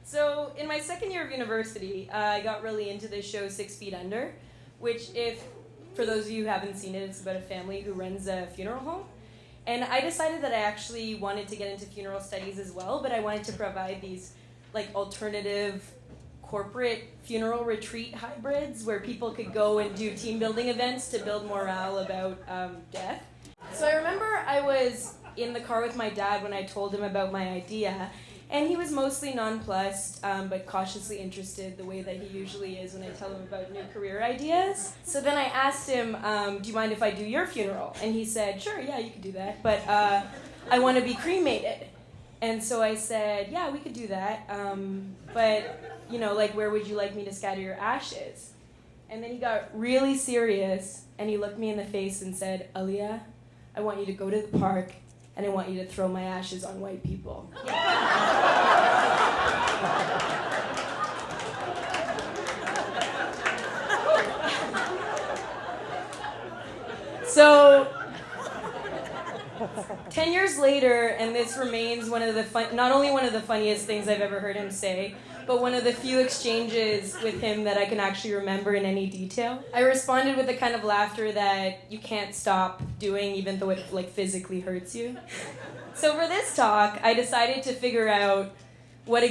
So in my second year of university, I got really into this show 6 Feet Under, which for those of you who haven't seen it, it's about a family who runs a funeral home. And I decided that I actually wanted to get into funeral studies as well, but I wanted to provide these like alternative corporate funeral retreat hybrids where people could go and do team building events to build morale about death. So I remember I was in the car with my dad when I told him about my idea, and he was mostly nonplussed, but cautiously interested the way that he usually is when I tell him about new career ideas. So then I asked him, do you mind if I do your funeral? And he said, sure, yeah, you could do that, but I want to be cremated. And so I said, yeah, we could do that, but, like, where would you like me to scatter your ashes? And then he got really serious, and he looked me in the face and said, Aliya, I want you to go to the park, and I want you to throw my ashes on white people. So, 10 years later, and this remains not only one of the funniest things I've ever heard him say, but one of the few exchanges with him that I can actually remember in any detail. I responded with the kind of laughter that you can't stop doing even though it physically hurts you. So for this talk, I decided to figure out what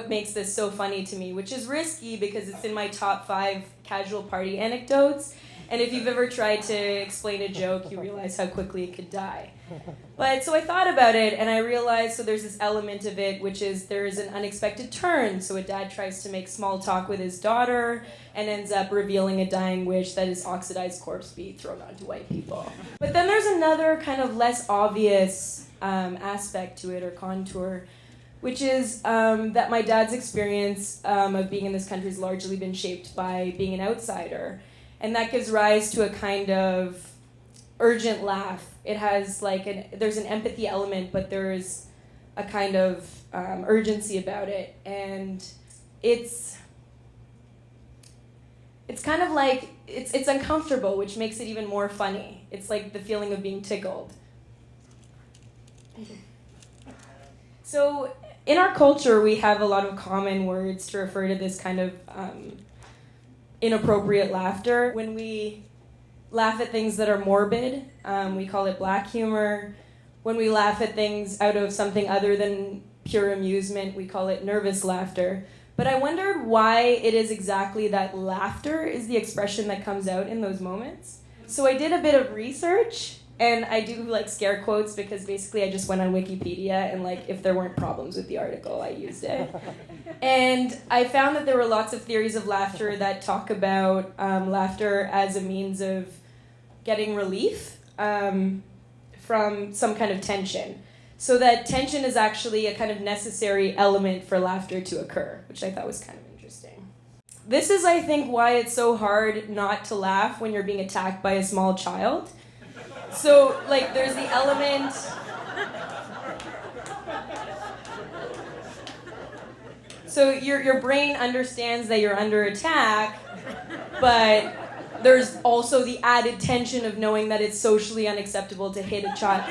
makes this so funny to me, which is risky because it's in my top 5 casual party anecdotes. And if you've ever tried to explain a joke, you realize how quickly it could die. But so I thought about it, and I realized, so there's this element of it, which is there is an unexpected turn. So a dad tries to make small talk with his daughter and ends up revealing a dying wish that his oxidized corpse be thrown onto white people. But then there's another kind of less obvious aspect to it, or contour, which is that my dad's experience of being in this country has largely been shaped by being an outsider. And that gives rise to a kind of urgent laugh. It has there's an empathy element, but there's a kind of urgency about it. And it's kind of like, it's uncomfortable, which makes it even more funny. It's like the feeling of being tickled. So in our culture, we have a lot of common words to refer to this kind of inappropriate laughter. When we laugh at things that are morbid, we call it black humor. When we laugh at things out of something other than pure amusement, we call it nervous laughter. But I wondered why it is exactly that laughter is the expression that comes out in those moments. So I did a bit of research, and I do scare quotes because basically I just went on Wikipedia and if there weren't problems with the article, I used it. And I found that there were lots of theories of laughter that talk about laughter as a means of getting relief from some kind of tension. So that tension is actually a kind of necessary element for laughter to occur, which I thought was kind of interesting. This is, I think, why it's so hard not to laugh when you're being attacked by a small child. So, there's the element... So your brain understands that you're under attack, but there's also the added tension of knowing that it's socially unacceptable to hit a child.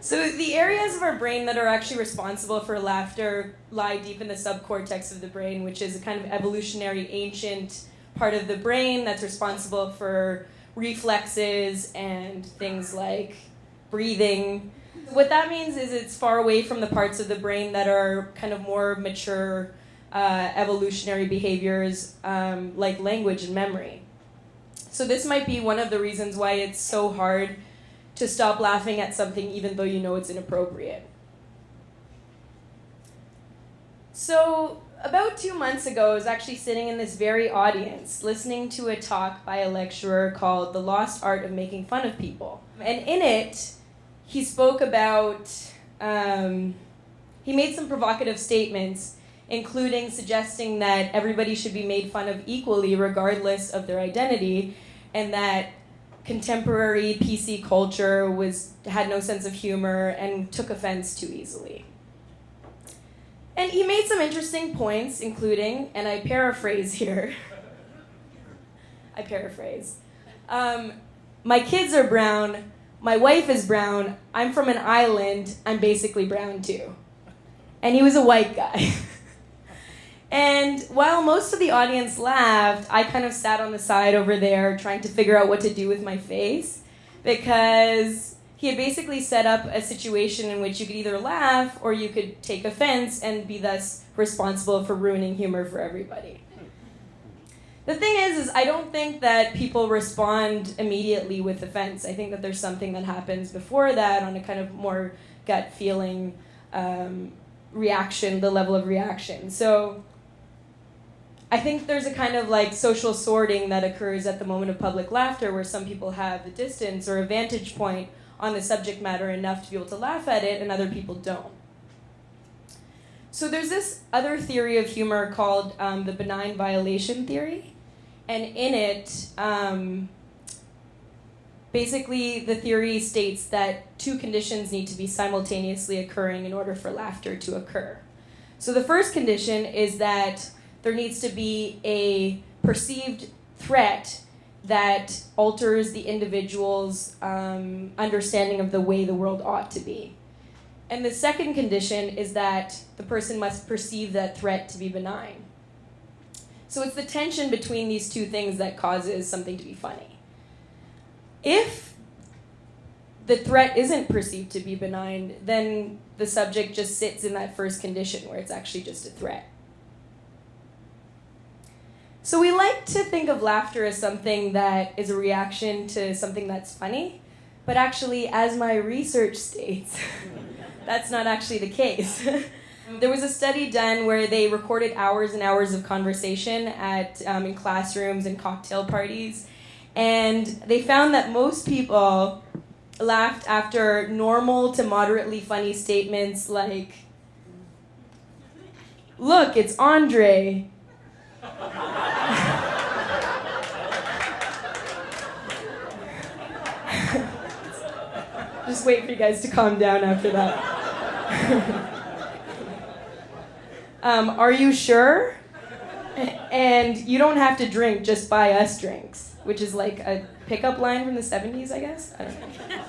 So the areas of our brain that are actually responsible for laughter lie deep in the subcortex of the brain, which is a kind of evolutionary ancient part of the brain that's responsible for reflexes and things like breathing. What that means is it's far away from the parts of the brain that are kind of more mature evolutionary behaviors like language and memory. So this might be one of the reasons why it's so hard to stop laughing at something even though you know it's inappropriate. So about 2 months ago, I was actually sitting in this very audience listening to a talk by a lecturer called The Lost Art of Making Fun of People. And in it, he spoke about, he made some provocative statements, including suggesting that everybody should be made fun of equally regardless of their identity, and that contemporary PC culture had no sense of humor and took offense too easily. And he made some interesting points, including, and I paraphrase here, my kids are brown, my wife is brown, I'm from an island, I'm basically brown too. And he was a white guy. And while most of the audience laughed, I kind of sat on the side over there trying to figure out what to do with my face, because he had basically set up a situation in which you could either laugh or you could take offense and be thus responsible for ruining humor for everybody. The thing is I don't think that people respond immediately with offense. I think that there's something that happens before that on a kind of more gut feeling reaction, the level of reaction. So I think there's a kind of like social sorting that occurs at the moment of public laughter, where some people have a distance or a vantage point on the subject matter enough to be able to laugh at it, and other people don't. So there's this other theory of humor called the benign violation theory. And in it, basically the theory states that two conditions need to be simultaneously occurring in order for laughter to occur. So the first condition is that there needs to be a perceived threat that alters the individual's understanding of the way the world ought to be. And the second condition is that the person must perceive that threat to be benign. So it's the tension between these two things that causes something to be funny. If the threat isn't perceived to be benign, then the subject just sits in that first condition where it's actually just a threat. So we like to think of laughter as something that is a reaction to something that's funny, but actually, as my research states, that's not actually the case. There was a study done where they recorded hours and hours of conversation in classrooms and cocktail parties, and they found that most people laughed after normal to moderately funny statements like, "Look, it's Andre." Just wait for you guys to calm down after that. Are you sure? And you don't have to drink, just buy us drinks, which is like a pickup line from the 70s, I guess? I don't know.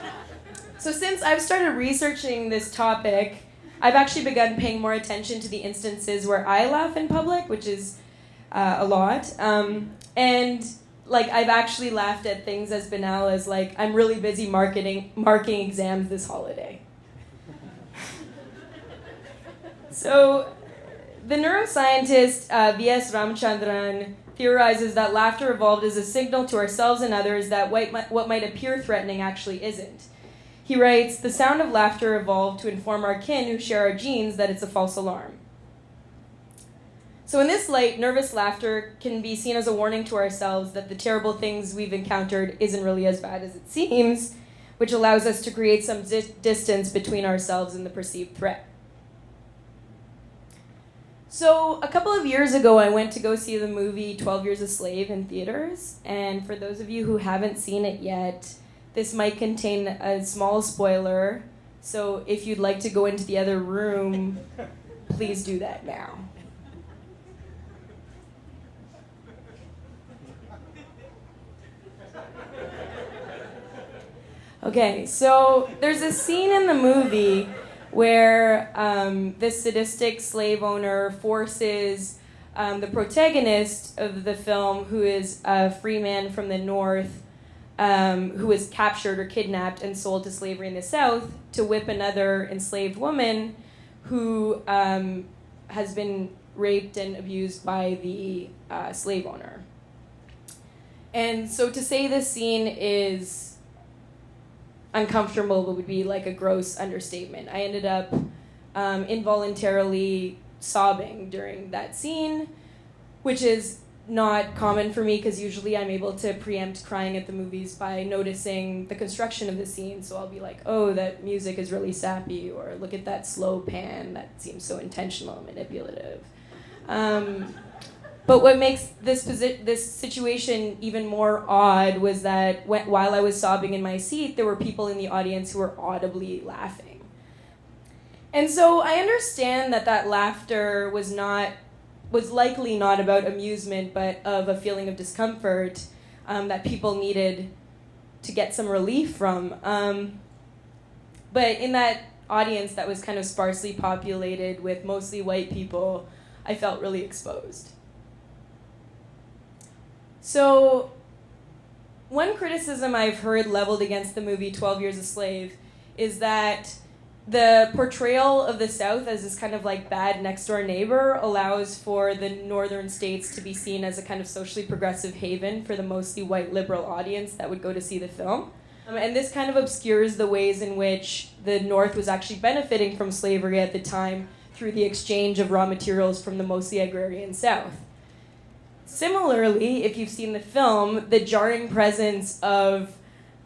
So since I've started researching this topic, I've actually begun paying more attention to the instances where I laugh in public, which is a lot. And like I've actually laughed at things as banal as like, I'm really busy marking exams this holiday. So the neuroscientist V.S. Ramachandran theorizes that laughter evolved as a signal to ourselves and others that what might appear threatening actually isn't. He writes, "The sound of laughter evolved to inform our kin who share our genes that it's a false alarm." So in this light, nervous laughter can be seen as a warning to ourselves that the terrible things we've encountered isn't really as bad as it seems, which allows us to create some distance between ourselves and the perceived threat. So a couple of years ago, I went to go see the movie 12 Years a Slave in theaters. And for those of you who haven't seen it yet, this might contain a small spoiler. So if you'd like to go into the other room, please do that now. Okay, so there's a scene in the movie where this sadistic slave owner forces the protagonist of the film, who is a free man from the north, who was captured or kidnapped and sold to slavery in the South, to whip another enslaved woman who has been raped and abused by the slave owner. And so to say this scene is uncomfortable would be like a gross understatement. I ended up involuntarily sobbing during that scene, which is not common for me because usually I'm able to preempt crying at the movies by noticing the construction of the scene. So I'll be like, oh, that music is really sappy, or look at that slow pan, that seems so intentional and manipulative. But what makes this situation even more odd was that while I was sobbing in my seat, there were people in the audience who were audibly laughing. And so I understand that laughter was likely not about amusement, but of a feeling of discomfort that people needed to get some relief from. But in that audience that was kind of sparsely populated with mostly white people, I felt really exposed. So one criticism I've heard leveled against the movie 12 Years a Slave is that the portrayal of the South as this kind of like bad next-door neighbor allows for the northern states to be seen as a kind of socially progressive haven for the mostly white liberal audience that would go to see the film. And this kind of obscures the ways in which the North was actually benefiting from slavery at the time through the exchange of raw materials from the mostly agrarian South. Similarly, if you've seen the film, the jarring presence of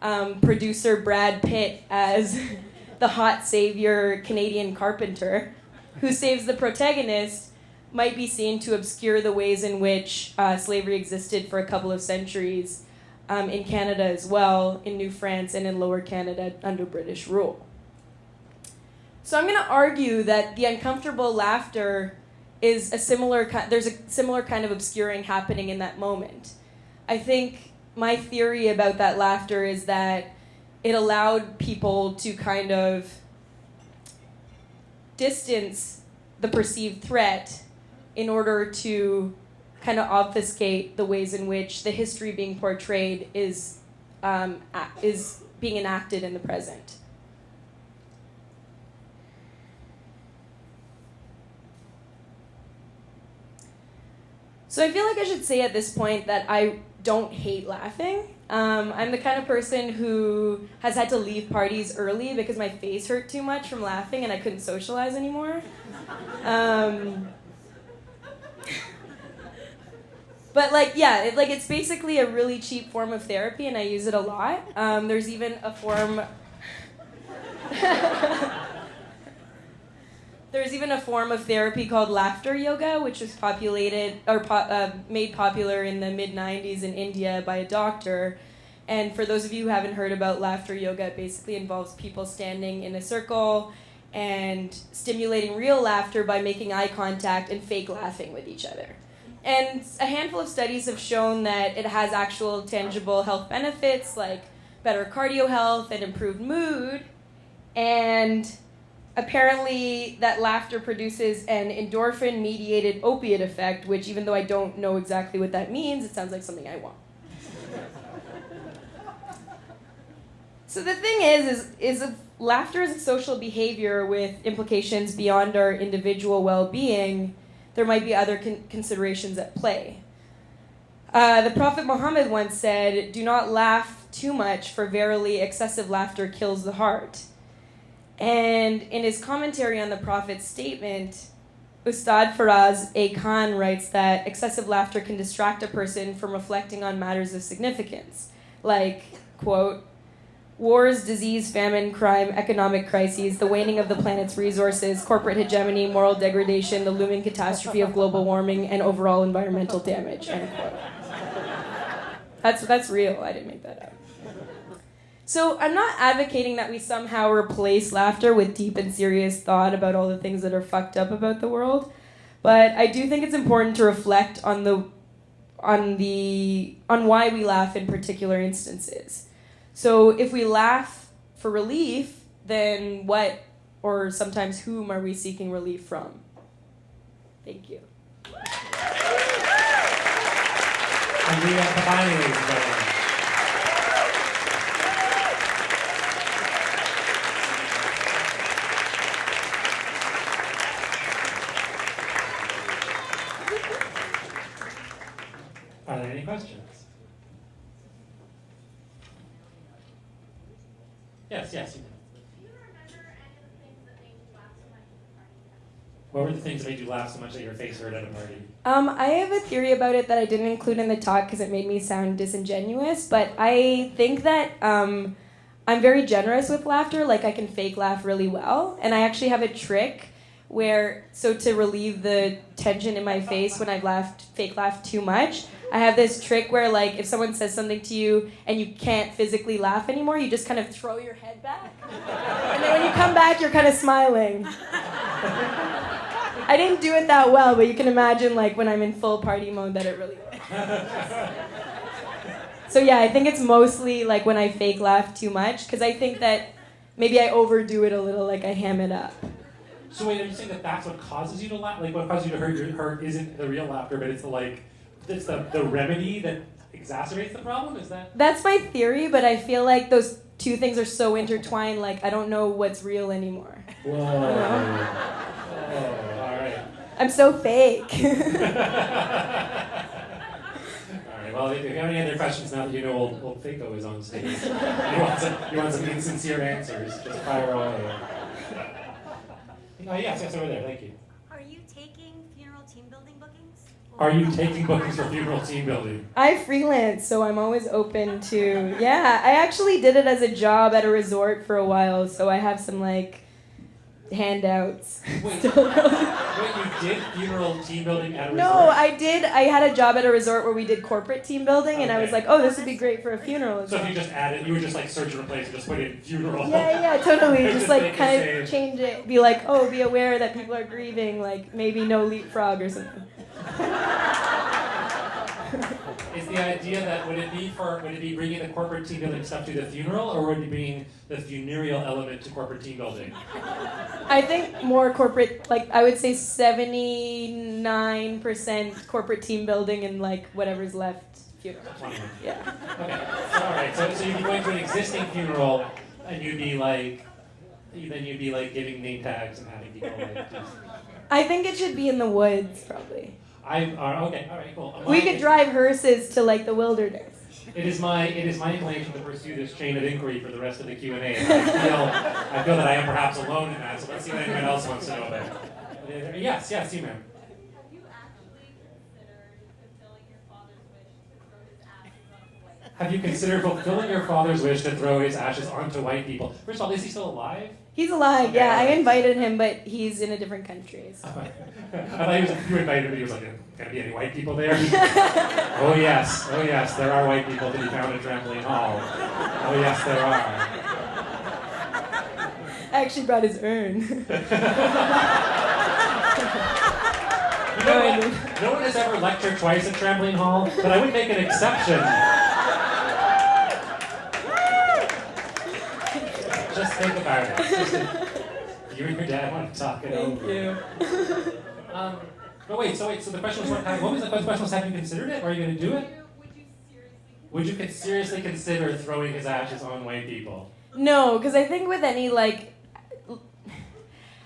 producer Brad Pitt as the hot savior Canadian carpenter who saves the protagonist might be seen to obscure the ways in which slavery existed for a couple of centuries in Canada as well, in New France and in Lower Canada under British rule. So I'm going to argue that the uncomfortable laughter is there's a similar kind of obscuring happening in that moment. I think my theory about that laughter is that it allowed people to kind of distance the perceived threat in order to kind of obfuscate the ways in which the history being portrayed is being enacted in the present. So I feel like I should say at this point that I don't hate laughing. I'm the kind of person who has had to leave parties early because my face hurt too much from laughing and I couldn't socialize anymore. But it's basically a really cheap form of therapy and I use it a lot. There's even a form... There's even a form of therapy called laughter yoga, which was made popular in the mid-90s in India by a doctor. And for those of you who haven't heard about laughter yoga, it basically involves people standing in a circle and stimulating real laughter by making eye contact and fake laughing with each other. And a handful of studies have shown that it has actual tangible health benefits like better cardio health and improved mood. And apparently, that laughter produces an endorphin-mediated opiate effect, which, even though I don't know exactly what that means, it sounds like something I want. So the thing is laughter is a social behavior with implications beyond our individual well-being. There might be other considerations at play. The Prophet Muhammad once said, "Do not laugh too much, for verily excessive laughter kills the heart." And in his commentary on the Prophet's statement, Ustad Faraz A. Khan writes that excessive laughter can distract a person from reflecting on matters of significance, like, quote, wars, disease, famine, crime, economic crises, the waning of the planet's resources, corporate hegemony, moral degradation, the looming catastrophe of global warming, and overall environmental damage, end quote. That's real. I didn't make that up. So I'm not advocating that we somehow replace laughter with deep and serious thought about all the things that are fucked up about the world, but I do think it's important to reflect on why we laugh in particular instances. So if we laugh for relief, then what, or sometimes whom, are we seeking relief from? Thank you. Aliya, Pabani, ladies and gentlemen. Are there any questions? Yes, you can. Do you remember any of the things that made you laugh so much at the party? What were the things that made you laugh so much that your face hurt at a party? I have a theory about it that I didn't include in the talk because it made me sound disingenuous, but I think that I'm very generous with laughter, like I can fake laugh really well, and I actually have a trick to relieve the tension in my face when I've fake laughed too much, I have this trick where, like, if someone says something to you and you can't physically laugh anymore, you just kind of throw your head back. And then when you come back, you're kind of smiling. I didn't do it that well, but you can imagine, like, when I'm in full party mode that it really works. So yeah, I think it's mostly like when I fake laugh too much, because I think that maybe I overdo it a little, like I ham it up. So wait, are you saying that that's what causes you to laugh? Like what causes you to hurt your hurt isn't the real laughter, but it's the remedy that exacerbates the problem? Is that? That's my theory, but I feel like those two things are so intertwined, like I don't know what's real anymore. Whoa. You know? Oh, all right. I'm so fake. All right. Well, if you have any other questions now that you know old Fako is on stage, you want some insincere answers, just fire away. Oh, yes, over there. Thank you. Are you taking funeral team building bookings? Are you taking bookings for funeral team building? I freelance, so I'm always open to. Yeah, I actually did it as a job at a resort for a while, so I have some like handouts. Wait, you did funeral team building at a resort? No, I did. I had a job at a resort where we did corporate team building, and I was like, oh, this would be great for a funeral. As So well. if you just added, you would just like search and replace and just put in funeral. Yeah, totally. Just like make it kind say- of change it. Be like, oh, be aware that people are grieving. Like maybe no leapfrog or something. Is the idea that would it be bringing the corporate team building stuff to the funeral, or would it be bringing the funereal element to corporate team building? I think more corporate, like I would say 79% corporate team building and like whatever's left funeral. 21. Yeah. Okay. So, all right. So you'd be going to an existing funeral, and you'd be like giving name tags and having people like. Just... I think it should be in the woods, probably. Okay. All right. Cool. We could drive hearses to like the wilderness. It is my inclination to pursue this chain of inquiry for the rest of the Q&A. I feel that I am perhaps alone in that. So let's see what anyone else wants to know about it. Yes, you ma'am. Have you actually considered fulfilling your father's wish to throw his ashes onto white people? Have you considered fulfilling your father's wish to throw his ashes onto white people? First of all, is he still alive? He's alive, Okay, yeah. I okay. invited him, but he's in a different country. So. I thought you invited him, but he was like, gonna be any white people there? Oh yes, there are white people to be found at Trampoline Hall. Oh yes, there are. I actually brought his urn. You know what? No one has ever lectured twice at Trampoline Hall, but I would make an exception. Just think about it. You and your dad want to talk it over. Thank you. But wait, so the question was what was the question? Was have you considered it? Or are you going to do it? Would you seriously consider throwing his ashes on white people? No, because I think with any like,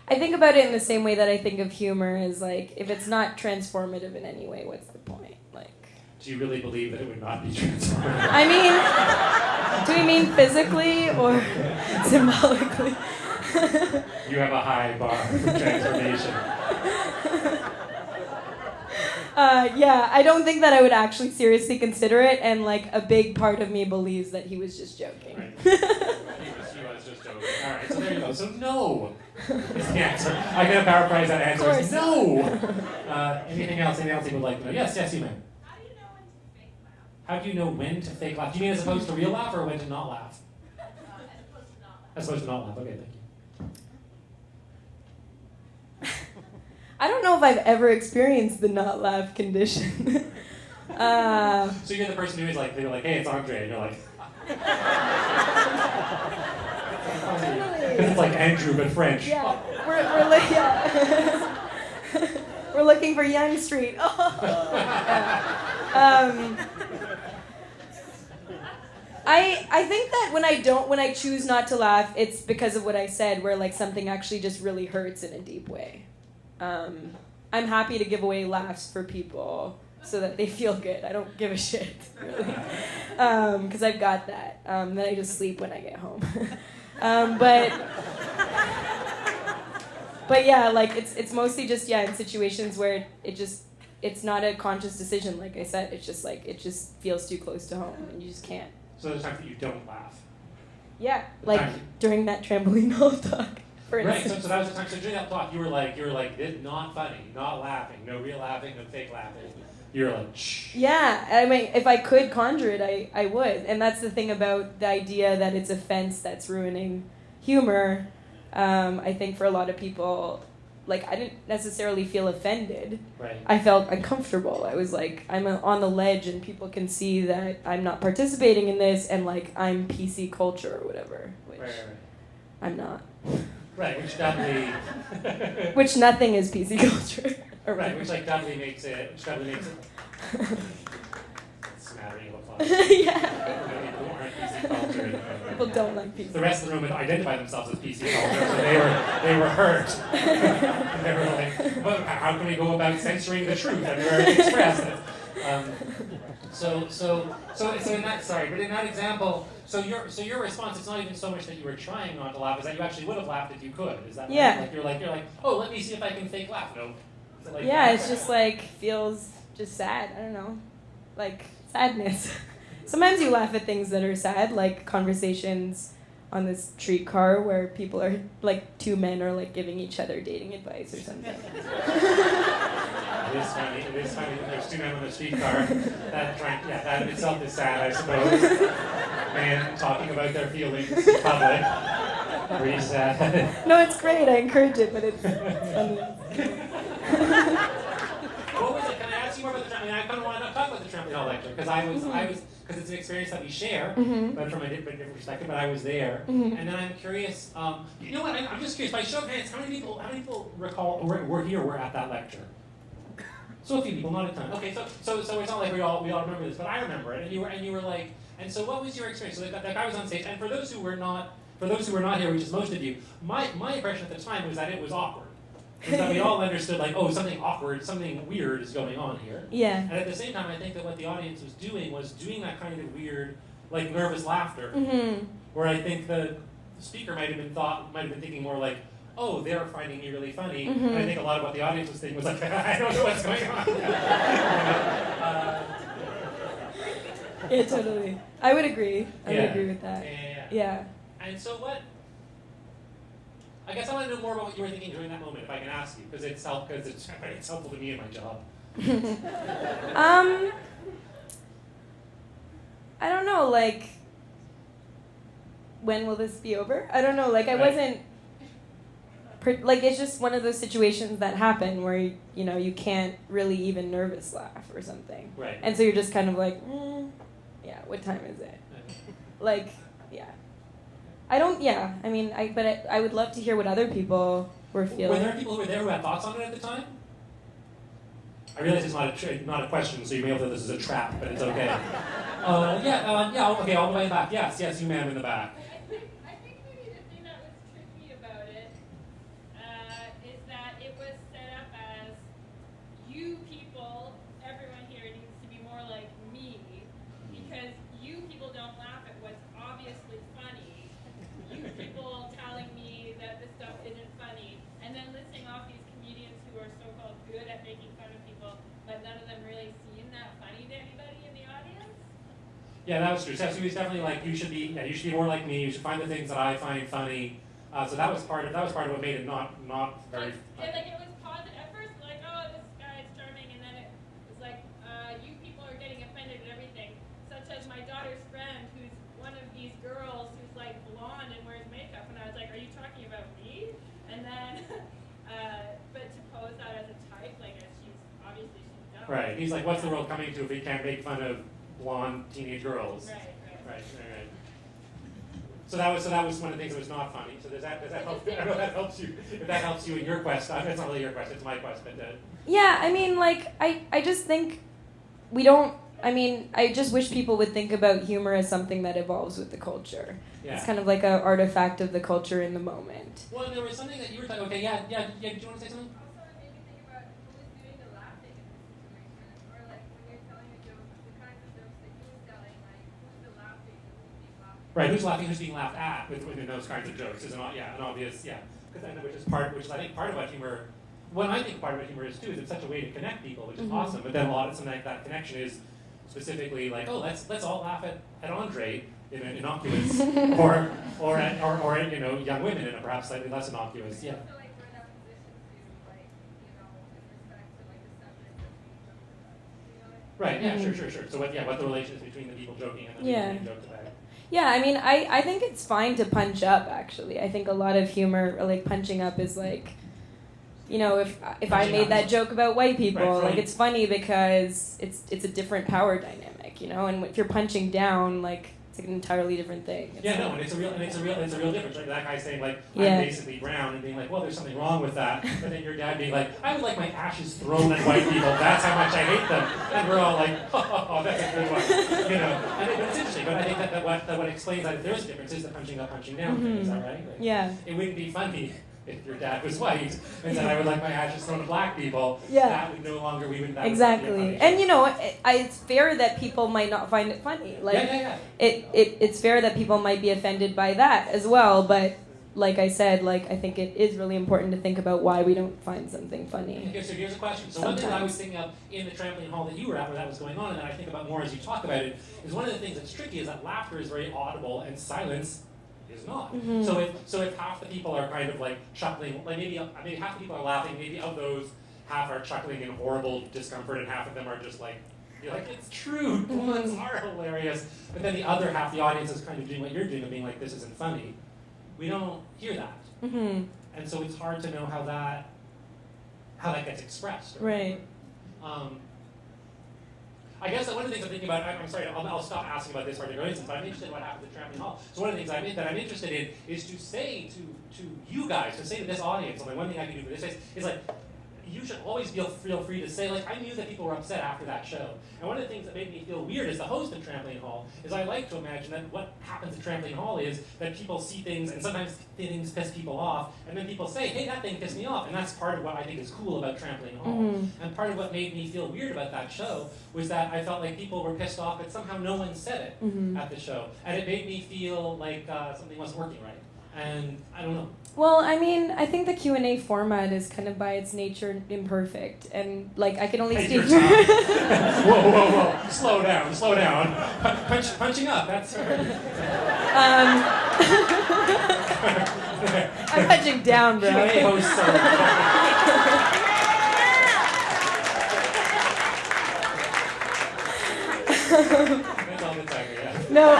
I think about it in the same way that I think of humor is like, if it's not transformative in any way, what's the point? Like, Do you really believe that it would not be transformative? I mean, do we mean physically or symbolically? You have a high bar for transformation. Yeah, I don't think that I would actually seriously consider it, and like a big part of me believes that he was just joking. Right. He was just joking. All right, so there you go. So no is the answer. I'm going to paraphrase that answer. It's no. Anything else? Anything else you would like to know? Yes, you may. How do you know when to fake laugh? How do you know when to fake laugh? Do you mean as opposed to real laugh or when to not laugh? As opposed to not laugh. As opposed to not laugh. Okay, thank you. I don't know if I've ever experienced the not laugh condition. So you're the person who is like, they're like, hey, it's Andre, and you're like, it's like Andrew but French. Yeah, we're looking for Young Street. Oh. Yeah. I think that when I choose not to laugh, it's because of what I said, where like something actually just really hurts in a deep way. I'm happy to give away laughs for people so that they feel good. I don't give a shit, really, because I've got that. Then I just sleep when I get home. But yeah, like it's mostly just in situations where it's not a conscious decision. Like I said, it's just like it just feels too close to home, and you just can't. So there's times that you don't laugh. Yeah, like during that trampoline hall talk, for Right, instance. so that was the time. So during that talk, you were like, this not funny, not laughing, no real laughing, no fake laughing. You were like, shh. Yeah, I mean, if I could conjure it, I would. And that's the thing about the idea that it's offense that's ruining humor. I think for a lot of people, like, I didn't necessarily feel offended. Right. I felt uncomfortable. I was like, I'm on the ledge and people can see that I'm not participating in this and, like, I'm PC culture or whatever, which Right. I'm not. Right, which definitely... Which nothing is PC culture. Right, which, like, definitely makes it... Smattering of applause. Yeah. People aren't PC culture. And, People don't like PC. the rest of the room had identified themselves as PC culture, so they were hurt. And they were like, well, how can we go about censoring the truth everywhere it's expressed? So in that, sorry, but in that example, so your response, it's not even so much that you were trying not to laugh, is that you actually would have laughed if you could. Is that Yeah. right? Like you're like, oh, let me see if I can fake laugh. No. Is it like Yeah, that? it's just like, feels just sad. I don't know. Like, sadness. Sometimes you laugh at things that are sad, like conversations on this streetcar where people are, like, two men are, like, giving each other dating advice or something. It is funny. It is funny that there's two men on the streetcar. That in itself is sad, I suppose. Men talking about their feelings in public. Pretty sad. No, it's great. I encourage it, but it's funny. What was it? Can I ask you more about the trampoline? I kind of want to talk about the trampoline lecture because it's an experience that we share, but from a different perspective. But I was there, and then I'm curious. You know what? I'm just curious. By show of hands, how many people recall or were at that lecture? So a few people, not a ton. Okay, so it's not like we all remember this, but I remember it. And you were like, and so what was your experience? So that guy was on stage, and for those who were not here, which is most of you, my impression at the time was that it was awkward. Was that we all understood, like, oh, something awkward, something weird is going on here. Yeah. And at the same time, I think that what the audience was doing that kind of weird, like, nervous laughter. Where I think the speaker might have been thinking more like, oh, they're finding me really funny. And I think a lot of what the audience was thinking was like, I don't know what's going on. Yeah, totally. I would agree. I would agree with that. Yeah. And so what? I guess I want to know more about what you were thinking during that moment, if I can ask you, because it's helpful to me in my job. I don't know, like, when will this be over? I don't know, like, I wasn't, like, it's just one of those situations that happen where, you know, you can't really even nervous laugh or something. Right. And so you're just kind of like, yeah, what time is it? Like, yeah. I would love to hear what other people were feeling. Were there people who were there who had thoughts on it at the time? I realize it's not a question, so you may have thought this is a trap, but it's okay. Okay, all the way back. Yes, you ma'am in the back. I think maybe the thing that was tricky about it is that it was set up as you people, everyone here needs to be more like me, because you people don't laugh at what's obviously funny. You people telling me that this stuff isn't funny, and then listing off these comedians who are so-called good at making fun of people, but none of them really seem that funny to anybody in the audience. Yeah, that was true. So he was definitely like, you should be more like me. You should find the things that I find funny. So that was part of what made it not very. Yeah, like it was positive at first, like, oh, this guy is charming, and then it was like, you people are getting offended at everything, such as my daughter's friend, who's one of these girls who's like blonde and wears makeup, and I was like, are you talking about me? And then, but to pose that as a type, like, as she's dumb. Right. He's like, what's the world coming to if we can't make fun of blonde teenage girls? Right. So that was one of the things that was not funny. So does that help? I don't know if that helps you. If that helps you in your quest, it's not really your quest. It's my quest. But yeah, I mean, like, I just think we don't. I mean, I just wish people would think about humor as something that evolves with the culture. Yeah. It's kind of like an artifact of the culture in the moment. Well, there was something that you were talking. Okay, yeah. Do you want to say something? Also, it made me think about who was doing the laughing in this situation, or like when you're telling a joke, the kinds of jokes that he was telling, like who's the laughing, who's being laughed at. Right, who's laughing, who's being laughed at within those kinds of jokes is an obvious, which is I think part of what humor. What I think part of what humor is too is it's such a way to connect people, which is awesome. But then a lot of something like that connection is specifically like, oh, let's all laugh at Andre in an innocuous, or at young women in a perhaps slightly less innocuous. Yeah. Also, like, we're in that position to, like, with respect to, like, the subject that's being joked about. Right. Yeah. Sure. So what the relation is between the people joking and the people being joked about? Yeah, I mean, I think it's fine to punch up, actually. I think a lot of humor, like, punching up is, like, you know, if I Punching made up. that joke about white people, Right, like throwing- it's funny because it's a different power dynamic, you know. And if you're punching down, like it's like an entirely different thing. It's Yeah, like- no, and it's a real difference. Like that guy saying like Yeah. I'm basically brown and being like, well, there's something wrong with that. But then your dad being like, I would like my ashes thrown at white people. That's how much I hate them. And we're all like, oh, that's a good one. You know, and it's interesting. But I think that what explains that if there's a difference is the punching up, punching down thing. Is that right? Like, Yeah. It wouldn't be funny if your dad was white and said I would like my ashes thrown at black people. Yeah. That would no longer that would not be a Exactly. funny And joke. you know, it's fair that people might not find it funny. Like yeah. it's fair that people might be offended by that as well, but like I said, like I think it is really important to think about why we don't find something funny. Okay, so here's a question. So one thing I was thinking of in the trampoline hall that you were at where that was going on, and that I think about more as you talk about it, is one of the things that's tricky is that laughter is very audible and silence is not. Mm-hmm. So if half the people are kind of like chuckling, like maybe half the people are laughing, maybe of those half are chuckling in horrible discomfort, and half of them are just like, you're like, it's true, puns are hilarious. But then the other half, the audience is kind of doing what you're doing, of being like, this isn't funny. We don't hear that. Mm-hmm. And so it's hard to know how that gets expressed. Right. I guess that one of the things I'm thinking about, I'm sorry, I'll stop asking about this particular instance, but I'm interested in what happened at Trampoline Hall. So one of the things that I'm interested in is to say to you guys, to say to this audience, like one thing I can do for this is like, you should always feel free to say, like, I knew that people were upset after that show. And one of the things that made me feel weird as the host of Trampoline Hall is I like to imagine that what happens at Trampoline Hall is that people see things, and sometimes things piss people off, and then people say, hey, that thing pissed me off. And that's part of what I think is cool about Trampoline Hall. Mm-hmm. And part of what made me feel weird about that show was that I felt like people were pissed off, but somehow no one said it Mm-hmm. at the show. And it made me feel like something wasn't working right. And I don't know. Well, I mean, I think the Q&A format is kind of by its nature imperfect, and like I can only Take speak. your time. Whoa. Slow down. Punching up, that's I'm punching down, bro. Q&A hosts are... That's all the time, yeah. No.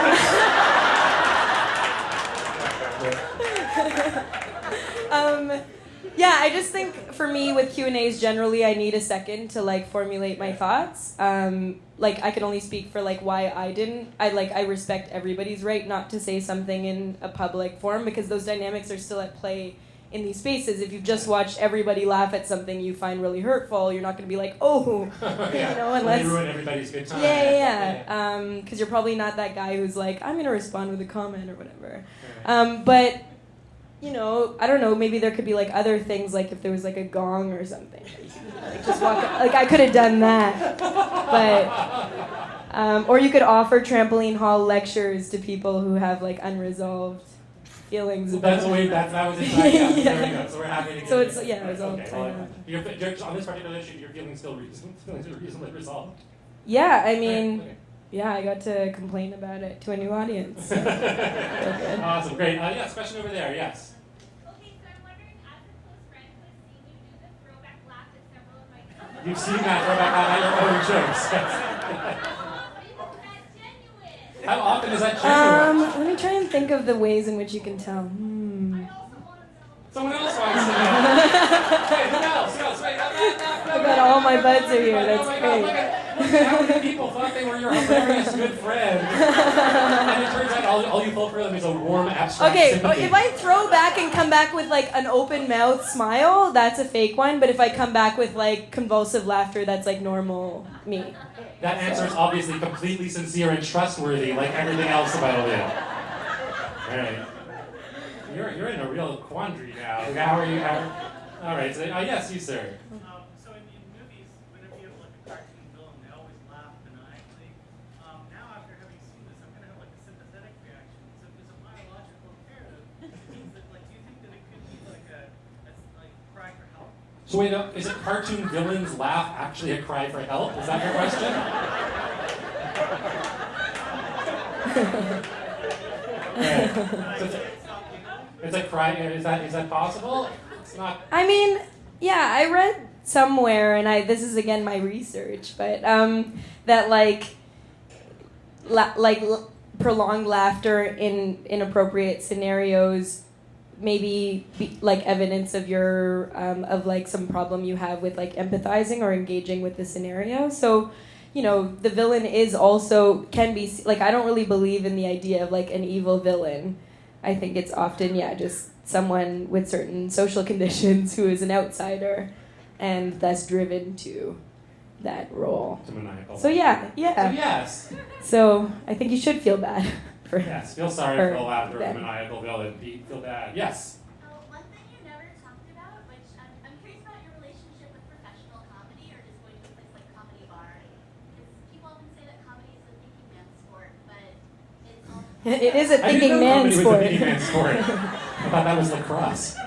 Yeah, I just think for me with Q&As generally I need a second to like formulate my thoughts. Like I can only speak for like why I respect everybody's right not to say something in a public forum because those dynamics are still at play in these spaces. If you've just watched everybody laugh at something you find really hurtful, you're not going to be like, oh, yeah. you know, unless you ruin everybody's good time. Yeah. Because you're probably not that guy who's like, I'm going to respond with a comment or whatever. But you know, I don't know, maybe there could be like other things, like if there was like a gong or something. Like, just walk up, like I could have done that. But, or you could offer Trampoline Hall lectures to people who have like unresolved feelings about That was it. There we go. So we're happy to get So it. it's, yeah, it was all Okay, tied up. you're, on this particular issue, your feelings still reasonably resolved. Yeah, I mean, Okay. yeah, I got to complain about it to a new audience. So. Okay. Awesome, great. Yes, question over there, yes. Okay, so I'm wondering, as a close friend who has seen you do the throwback laugh at several of my jokes, You've seen that throwback at your own jokes. how often is that genuine? How often is that genuine? Let me try and think of the ways in which you can tell. Someone else wants to know. Hey, who else? Wait, I bet all my buds are here. That's oh my God, great. look at how many people thought they were your hilarious good friend. And it turns out all you pull for them is a warm, abstract Okay, sympathy. if I throw back and come back with like an open mouth smile, that's a fake one. But if I come back with like convulsive laughter, that's like normal me. That answer is obviously completely sincere and trustworthy, like everything else about Aliya. All right. You're in a real quandary now. How are you? All right. So, yes, you, sir. So in movies, whenever you have like a cartoon villain, they always laugh maniacally. Now after having seen this, I'm gonna have like a sympathetic reaction. So there's a biological imperative. It means that like, do you think that it could be like a cry for help? So wait, is a cartoon villain's laugh actually a cry for help? Is that your question? Right. So it's a cry. Is that possible? It's not. I mean, yeah, I read somewhere, and this is again my research, but that prolonged laughter in inappropriate scenarios maybe like evidence of your of like some problem you have with like empathizing or engaging with the scenario. So, you know, the villain is also can be like, I don't really believe in the idea of like an evil villain. I think it's often just someone with certain social conditions who is an outsider and thus driven to that role. To maniacal. So yeah. So yes. So I think you should feel bad for Yes, feel sorry for the laughter of the maniacal villain. Feel bad. Yes. One thing you never talked about, which I'm curious about your relationship with professional comedy or just going to a place like Comedy Bar. Because people often say that comedy is a thinking man's sport, but it's also... It is a thinking I didn't know man's comedy sport. was a thinking man's sport. I thought that was lacrosse. So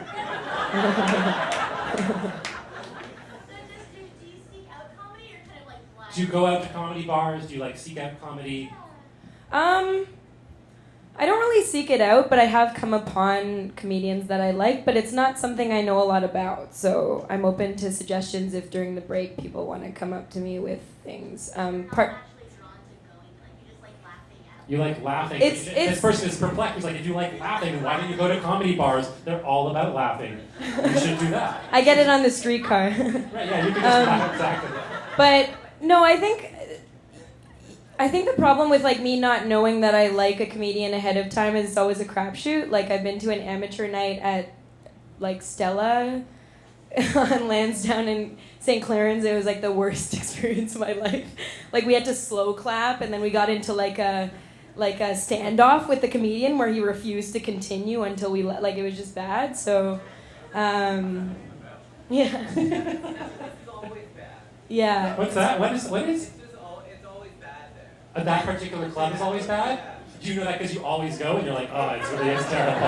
do you seek out comedy or kind of like blind? Do you go out to comedy bars? Do you like seek out comedy? I don't really seek it out, but I have come upon comedians that I like, but it's not something I know a lot about. So I'm open to suggestions if during the break people want to come up to me with things. You're not actually drawn to going, like you just like laughing at You like laughing. It's- This person is perplexed. He's like, if you like laughing, why don't you go to comedy bars? They're all about laughing. You should do that. I get it on the streetcar. Right, yeah, you can just laugh exactly. But no, I think the problem with like me not knowing that I like a comedian ahead of time is it's always a crapshoot. Like I've been to an amateur night at like Stella on Lansdowne in St. Clarence. It was like the worst experience of my life. Like we had to slow clap, and then we got into like a standoff with the comedian where he refused to continue until we like it was just bad. So, yeah. Yeah. What's that? What is? It's always bad there. That particular club is always bad? Do you know that because you always go and you're like, oh, it really is terrible.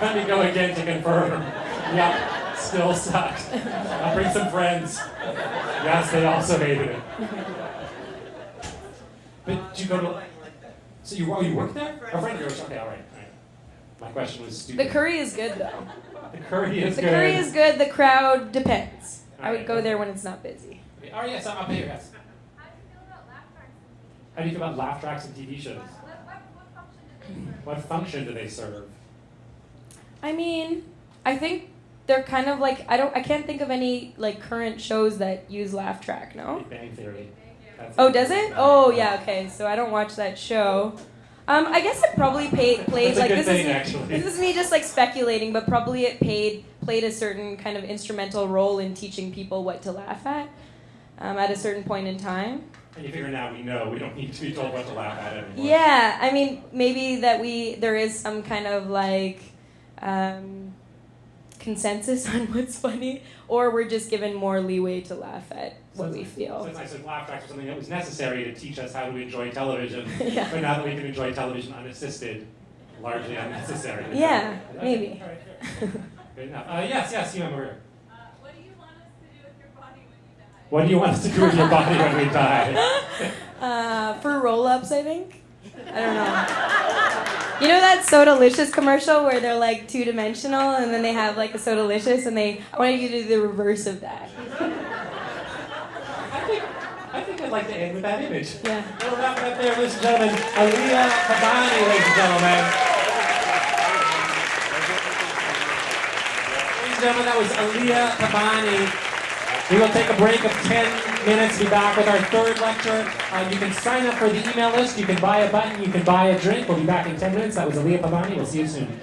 Let me go again to confirm. Yeah, still sucks. I'll bring some friends. Yes, they also hated it. But do you go to... So you work there? A friend of yours? Okay, all right. My question was stupid. The curry is good though. The curry is The good. curry is good. The crowd depends. I Alright. would go there when it's not busy. Oh, yes, I'm here, yes. How do you feel about laugh tracks and TV? How do you feel about laugh tracks and TV shows? What function do they serve? What function do they serve? I mean, I think they're kind of like I can't think of any like current shows that use laugh track. No. Big Bang Theory. That's Oh, does it? Oh, yeah. Okay, so I don't watch that show. I guess it probably played That's a like good this thing, is actually. this is me just like speculating, but probably it played a certain kind of instrumental role in teaching people what to laugh at a certain point in time. And you figure now we know we don't need to be told what to laugh at anymore. Yeah, I mean maybe that there is some kind of like consensus on what's funny, or we're just given more leeway to laugh at what we So feel. it's nice that laugh tracks are something that was necessary to teach us how to enjoy television. Yeah. But now that we can enjoy television unassisted, largely unnecessary. Yeah, Okay, maybe. all right, sure. Good enough. Yes, you remember. What do you want us to do with your body when you die? What do you want us to do with your body when we die? For roll-ups, I think. I don't know. You know that Sodalicious commercial where they're like two-dimensional and then they have like a Sodalicious and I want you to do the reverse of that. I think I'd like to end with that image. Yeah. We'll wrap it up there, ladies and gentlemen. Aliya Pabani, ladies and gentlemen. Ladies and gentlemen, that was Aliya Pabani. We will take a break of 10 minutes, be back with our third lecture. You can sign up for the email list, you can buy a button, you can buy a drink. We'll be back in 10 minutes. That was Aliya Pabani. We'll see you soon.